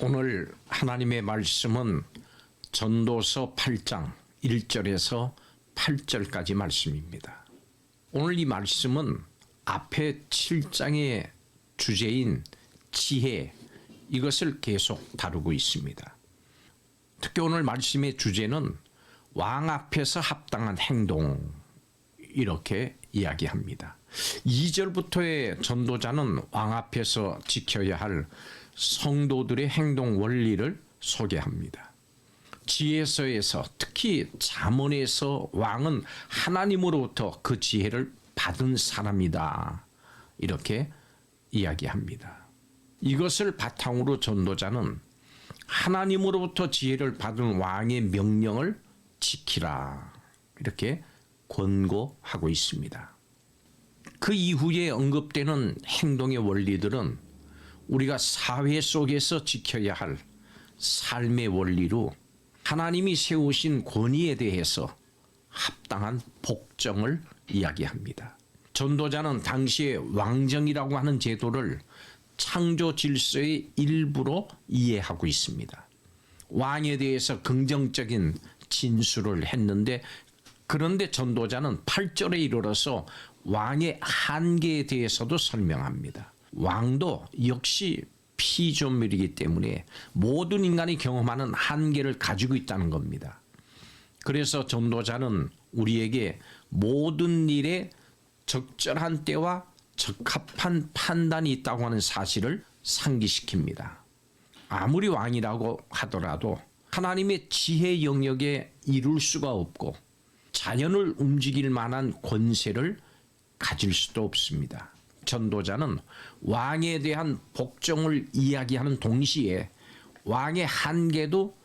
오늘 하나님의 말씀은 전도서 8장 1절에서 8절까지 말씀입니다. 오늘 이 말씀은 앞에 7장의 주제인 지혜, 이것을 계속 다루고 있습니다. 특히 오늘 말씀의 주제는 왕 앞에서 합당한 행동, 이렇게 이야기합니다. 2절부터의 전도자는 왕 앞에서 지켜야 할 성도들의 행동 원리를 소개합니다. 지혜서에서, 특히 잠언에서 왕은 하나님으로부터 그 지혜를 받은 사람이다, 이렇게 이야기합니다. 이것을 바탕으로 전도자는 하나님으로부터 지혜를 받은 왕의 명령을 지키라, 이렇게 권고하고 있습니다. 그 이후에 언급되는 행동의 원리들은 우리가 사회 속에서 지켜야 할 삶의 원리로 하나님이 세우신 권위에 대해서 합당한 복종을 이야기합니다. 전도자는 당시에 왕정이라고 하는 제도를 창조 질서의 일부로 이해하고 있습니다. 왕에 대해서 긍정적인 진술을 했는데, 그런데 전도자는 8절에 이르러서 왕의 한계에 대해서도 설명합니다. 왕도 역시 피조물이기 때문에 모든 인간이 경험하는 한계를 가지고 있다는 겁니다. 그래서 전도자는 우리에게 모든 일에 적절한 때와 적합한 판단이 있다고 하는 사실을 상기시킵니다. 아무리 왕이라고 하더라도 하나님의 지혜 영역에 이룰 수가 없고 자연을 움직일 만한 권세를 가질 수도 없습니다. 전도자는 왕에 대한 복종을 이야기하는 동시에 왕의 한계도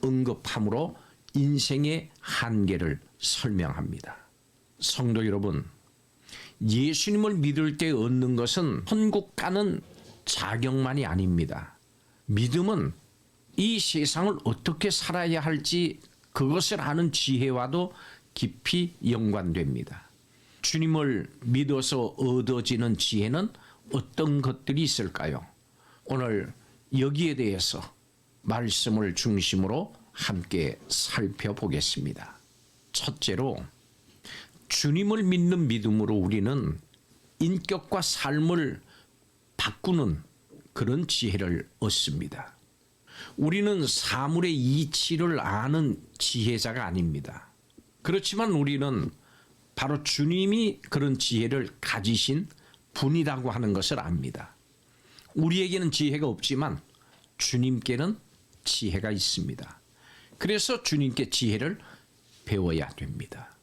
언급함으로 인생의 한계를 설명합니다. 성도 여러분, 예수님을 믿을 때 얻는 것은 천국 가는 자격만이 아닙니다. 믿음은 이 세상을 어떻게 살아야 할지 그것을 아는 지혜와도 깊이 연관됩니다. 주님을 믿어서 얻어지는 지혜는 어떤 것들이 있을까요? 오늘 여기에 대해서 말씀을 중심으로 함께 살펴보겠습니다. 첫째로, 주님을 믿는 믿음으로 우리는 인격과 삶을 바꾸는 그런 지혜를 얻습니다. 우리는 사물의 이치를 아는 지혜자가 아닙니다. 그렇지만 우리는 바로 주님이 그런 지혜를 가지신 분이라고 하는 것을 압니다. 우리에게는 지혜가 없지만 주님께는 지혜가 있습니다. 그래서 주님께 지혜를 배워야 됩니다.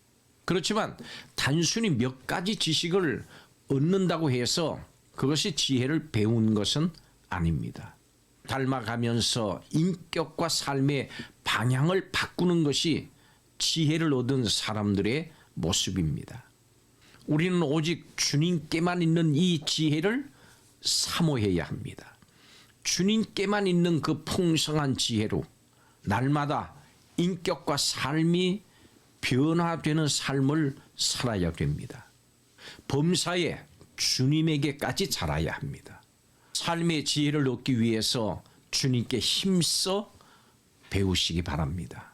그렇지만 단순히 몇 가지 지식을 얻는다고 해서 그것이 지혜를 배운 것은 아닙니다. 닮아가면서 인격과 삶의 방향을 바꾸는 것이 지혜를 얻은 사람들의 모습입니다. 우리는 오직 주님께만 있는 이 지혜를 사모해야 합니다. 주님께만 있는 그 풍성한 지혜로 날마다 인격과 삶이 변화되는 삶을 살아야 됩니다. 범사에 주님에게까지 자라야 합니다. 삶의 지혜를 얻기 위해서 주님께 힘써 배우시기 바랍니다.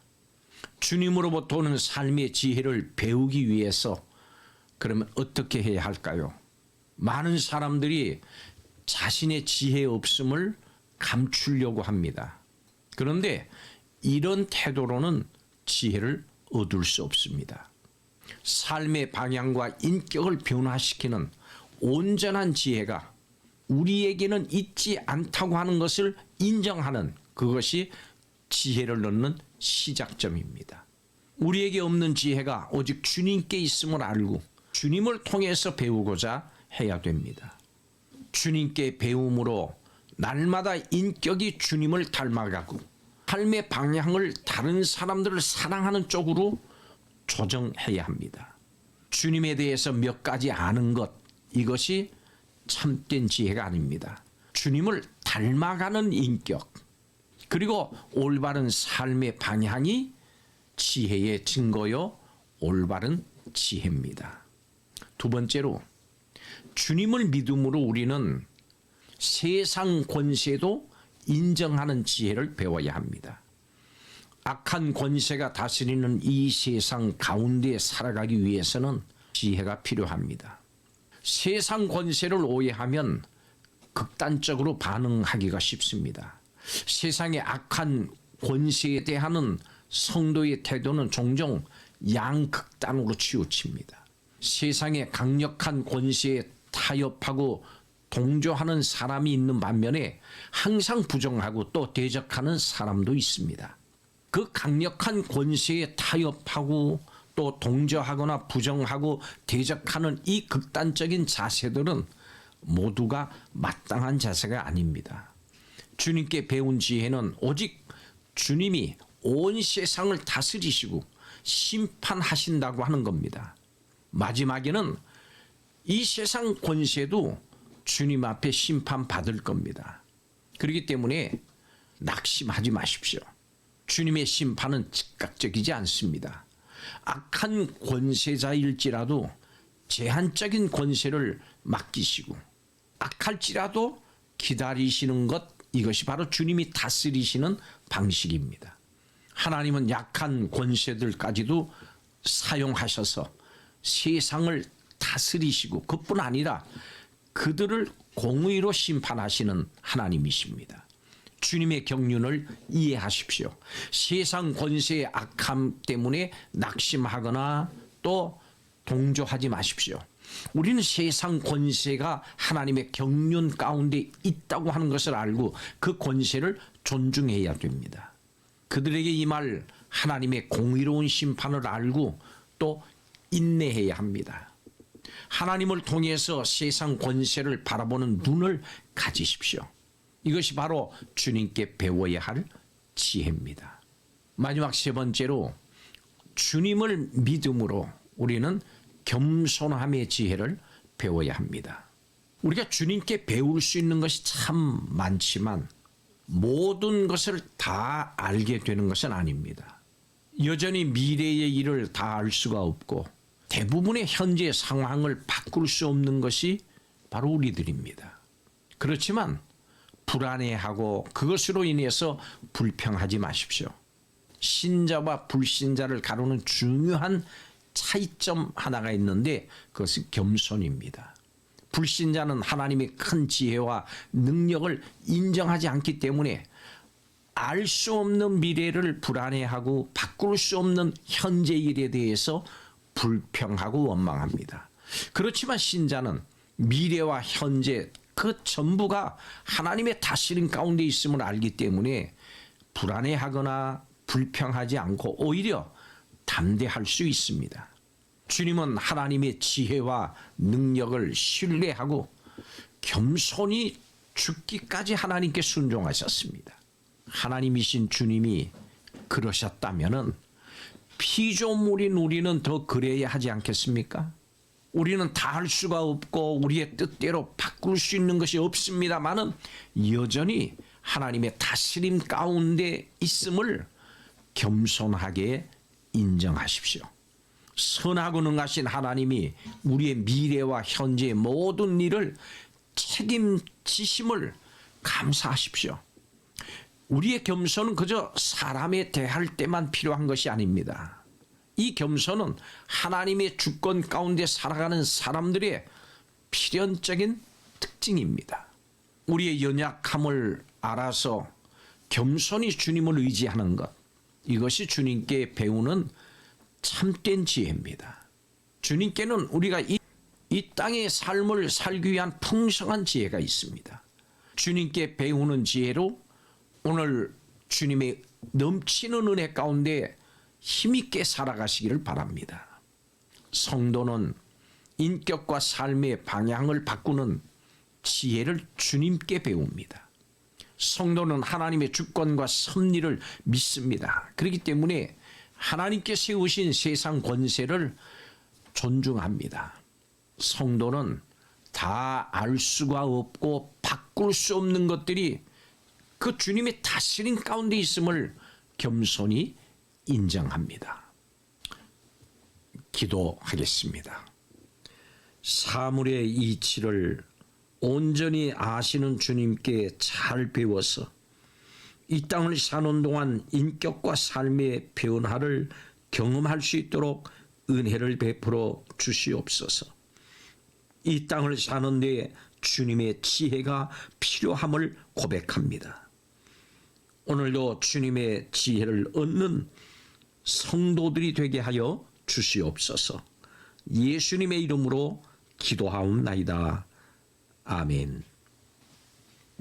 주님으로부터 오는 삶의 지혜를 배우기 위해서 그러면 어떻게 해야 할까요? 많은 사람들이 자신의 지혜 없음을 감추려고 합니다. 그런데 이런 태도로는 지혜를 얻을 수 없습니다. 삶의 방향과 인격을 변화시키는 온전한 지혜가 우리에게는 있지 않다고 하는 것을 인정하는, 그것이 지혜를 얻는 시작점입니다. 우리에게 없는 지혜가 오직 주님께 있음을 알고 주님을 통해서 배우고자 해야 됩니다. 주님께 배움으로 날마다 인격이 주님을 닮아가고 삶의 방향을 다른 사람들을 사랑하는 쪽으로 조정해야 합니다. 주님에 대해서 몇 가지 아는 것, 이것이 참된 지혜가 아닙니다. 주님을 닮아가는 인격, 그리고 올바른 삶의 방향이 지혜의 증거요 올바른 지혜입니다. 두 번째로, 주님을 믿음으로 우리는 세상 권세도 인정하는 지혜를 배워야 합니다. 악한 권세가 다스리는 이 세상 가운데 살아가기 위해서는 지혜가 필요합니다. 세상 권세를 오해하면 극단적으로 반응하기가 쉽습니다. 세상의 악한 권세에 대한 성도의 태도는 종종 양극단으로 치우칩니다. 세상의 강력한 권세에 타협하고 동조하는 사람이 있는 반면에 항상 부정하고 또 대적하는 사람도 있습니다. 그 강력한 권세에 타협하고 또 동조하거나 부정하고 대적하는 이 극단적인 자세들은 모두가 마땅한 자세가 아닙니다. 주님께 배운 지혜는 오직 주님이 온 세상을 다스리시고 심판하신다고 하는 겁니다. 마지막에는 이 세상 권세도 주님 앞에 심판받을 겁니다. 그렇기 때문에 낙심하지 마십시오. 주님의 심판은 즉각적이지 않습니다. 악한 권세자일지라도 제한적인 권세를 맡기시고 악할지라도 기다리시는 것, 이것이 바로 주님이 다스리시는 방식입니다. 하나님은 약한 권세들까지도 사용하셔서 세상을 다스리시고 그뿐 아니라 그들을 공의로 심판하시는 하나님이십니다. 주님의 경륜을 이해하십시오. 세상 권세의 악함 때문에 낙심하거나 또 동조하지 마십시오. 우리는 세상 권세가 하나님의 경륜 가운데 있다고 하는 것을 알고 그 권세를 존중해야 됩니다. 그들에게 임할 하나님의 공의로운 심판을 알고 또 인내해야 합니다. 하나님을 통해서 세상 권세를 바라보는 눈을 가지십시오. 이것이 바로 주님께 배워야 할 지혜입니다. 마지막 세 번째로 주님을 믿음으로 우리는 겸손함의 지혜를 배워야 합니다. 우리가 주님께 배울 수 있는 것이 참 많지만 모든 것을 다 알게 되는 것은 아닙니다. 여전히 미래의 일을 다 알 수가 없고 대부분의 현재 상황을 바꿀 수 없는 것이 바로 우리들입니다. 그렇지만 불안해하고 그것으로 인해서 불평하지 마십시오. 신자와 불신자를 가르는 중요한 차이점 하나가 있는데 그것은 겸손입니다. 불신자는 하나님의 큰 지혜와 능력을 인정하지 않기 때문에 알 수 없는 미래를 불안해하고 바꿀 수 없는 현재 일에 대해서 불평하고 원망합니다. 그렇지만 신자는 미래와 현재 그 전부가 하나님의 다스림 가운데 있음을 알기 때문에 불안해하거나 불평하지 않고 오히려 담대할 수 있습니다. 주님은 하나님의 지혜와 능력을 신뢰하고 겸손히 죽기까지 하나님께 순종하셨습니다. 하나님이신 주님이 그러셨다면은 피조물인 우리는 더 그래야 하지 않겠습니까? 우리는 다 할 수가 없고 우리의 뜻대로 바꿀 수 있는 것이 없습니다만은 여전히 하나님의 다스림 가운데 있음을 겸손하게 인정하십시오. 선하고 능하신 하나님이 우리의 미래와 현재의 모든 일을 책임지심을 감사하십시오. 우리의 겸손은 그저 사람에 대할 때만 필요한 것이 아닙니다. 이 겸손은 하나님의 주권 가운데 살아가는 사람들의 필연적인 특징입니다. 우리의 연약함을 알아서 겸손히 주님을 의지하는 것, 이것이 주님께 배우는 참된 지혜입니다. 주님께는 우리가 이 땅의 삶을 살기 위한 풍성한 지혜가 있습니다. 주님께 배우는 지혜로 오늘 주님의 넘치는 은혜 가운데 힘있게 살아가시기를 바랍니다. 성도는 인격과 삶의 방향을 바꾸는 지혜를 주님께 배웁니다. 성도는 하나님의 주권과 섭리를 믿습니다. 그렇기 때문에 하나님께 세우신 세상 권세를 존중합니다. 성도는 다 알 수가 없고 바꿀 수 없는 것들이 그 주님의 다스림 가운데 있음을 겸손히 인정합니다. 기도하겠습니다. 사물의 이치를 온전히 아시는 주님께 잘 배워서 이 땅을 사는 동안 인격과 삶의 변화를 경험할 수 있도록 은혜를 베풀어 주시옵소서. 이 땅을 사는 데 주님의 지혜가 필요함을 고백합니다. 오늘도 주님의 지혜를 얻는 성도들이 되게 하여 주시옵소서. 예수님의 이름으로 기도하옵나이다. 아멘.